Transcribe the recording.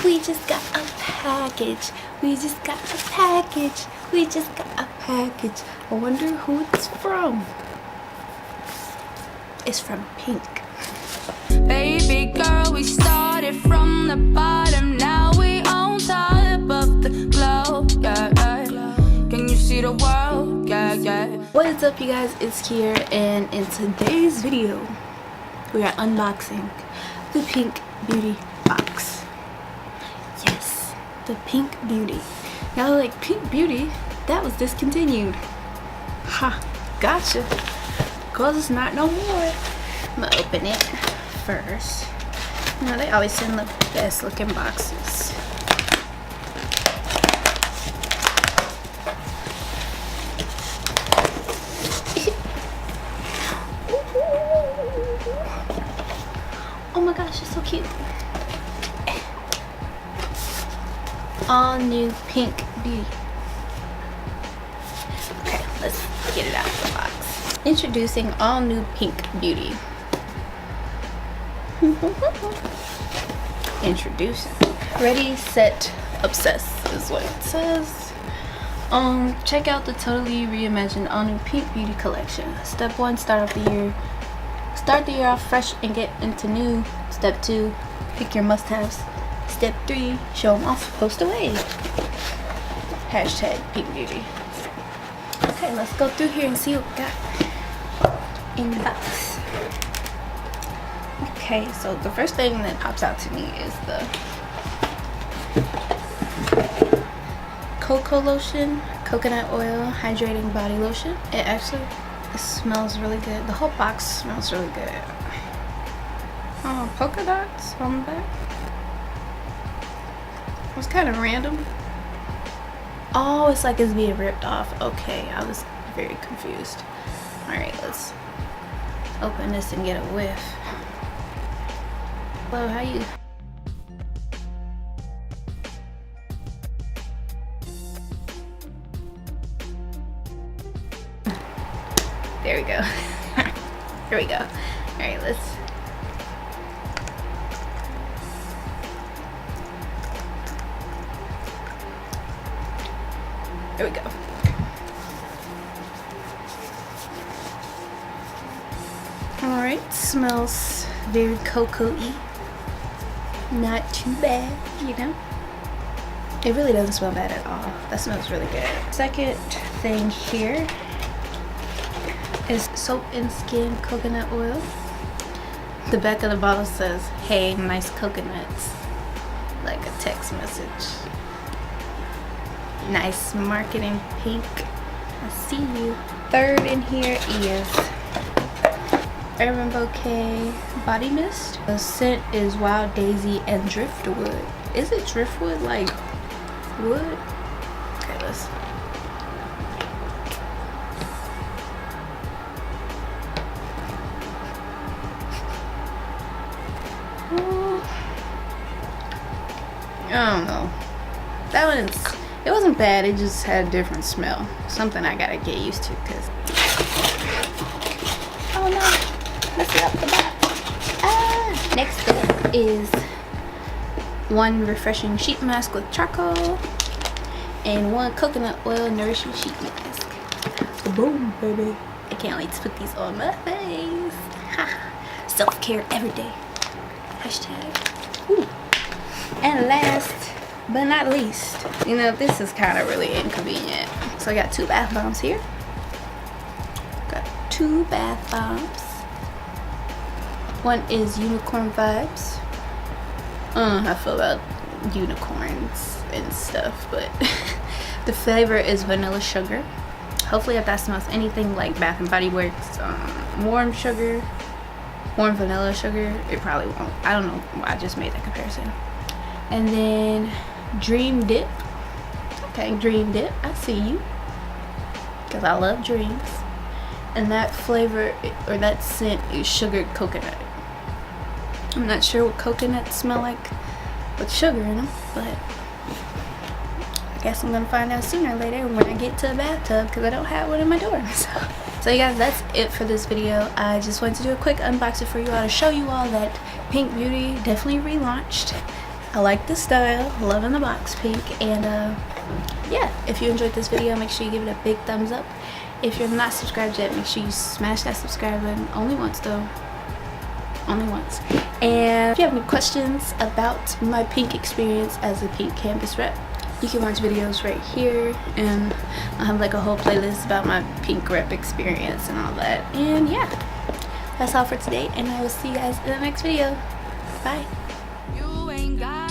We just got a package. We just got a package. We just got a package. I wonder who it's from. It's from Pink. Baby girl, we started from the bottom. Now we on top of the globe. Yeah, yeah. Can you see the world? Yeah, yeah. What is up, you guys? It's Kier, and in today's video, we are unboxing the Pink Beauty box. Yes, the Pink Beauty. Now, like, Pink Beauty, that was discontinued. Ha, gotcha. Cause it's not no more. I'm gonna open it first. You know, they always send the best looking boxes. Oh my gosh, it's so cute. All new Pink Beauty. Okay, let's get it out of the box. Introducing all new Pink Beauty. Introducing. Ready, set, obsess is what it says. Check out the totally reimagined all new Pink Beauty collection. Step 1, start the year off fresh and get into new. Step 2, pick your must-haves. Step 3, show them off, post away. Hashtag Pink Beauty. Okay, let's go through here and see what we got in the box. Okay, so the first thing that pops out to me is the cocoa lotion, coconut oil, hydrating body lotion. It smells really good. The whole box smells really good. Oh, polka dots on the back. It was kind of random. Oh, it's like it's being ripped off. Okay, I was very confused. Alright, let's open this and get a whiff. Hello, how you? There we go. Here we go. Alright, let's. There we go. Alright, smells very cocoa-y. Not too bad, you know? It really doesn't smell bad at all. That smells really good. Second thing here is soap and skin coconut oil. The back of the bottle says, "Hey, nice coconuts." Like a text message. Nice marketing, Pink. I see you. Third in here is Urban Bouquet body mist. The scent is Wild Daisy and Driftwood. Is it driftwood like wood? Okay, let's. I don't know. That one's. It wasn't bad, it just had a different smell. Something I gotta get used to, cause. Oh no, let's get up the box. Next up is one refreshing sheet mask with charcoal and one coconut oil nourishing sheet mask. Boom, baby. I can't wait to put these on my face. Self-care every day. Hashtag. Ooh. And last but not least, you know, this is kind of really inconvenient. So I got 2 bath bombs here. Got 2 bath bombs. One is Unicorn Vibes. I feel about unicorns and stuff, but the flavor is vanilla sugar. Hopefully, if that smells anything like Bath and Body Works warm vanilla sugar, it probably won't. I don't know why I just made that comparison. And then Dream Dip. Okay, Dream Dip, I see you, because I love dreams. And that flavor, or that scent, is sugared coconut. I'm not sure what coconuts smell like with sugar in them, but I guess I'm gonna find out sooner or later when I get to a bathtub, because I don't have one in my dorm. So you guys, that's it for this video. I just wanted to do a quick unboxing for you all to show you all that Pink Beauty definitely relaunched. I like the style, loving the box pink, and yeah, if you enjoyed this video, make sure you give it a big thumbs up. If you're not subscribed yet, make sure you smash that subscribe button. Only once though, only once. And if you have any questions about my pink experience as a pink campus rep, you can watch videos right here, and I have like a whole playlist about my pink rep experience and all that. And yeah, that's all for today, and I will see you guys in the next video. Bye. You ain't got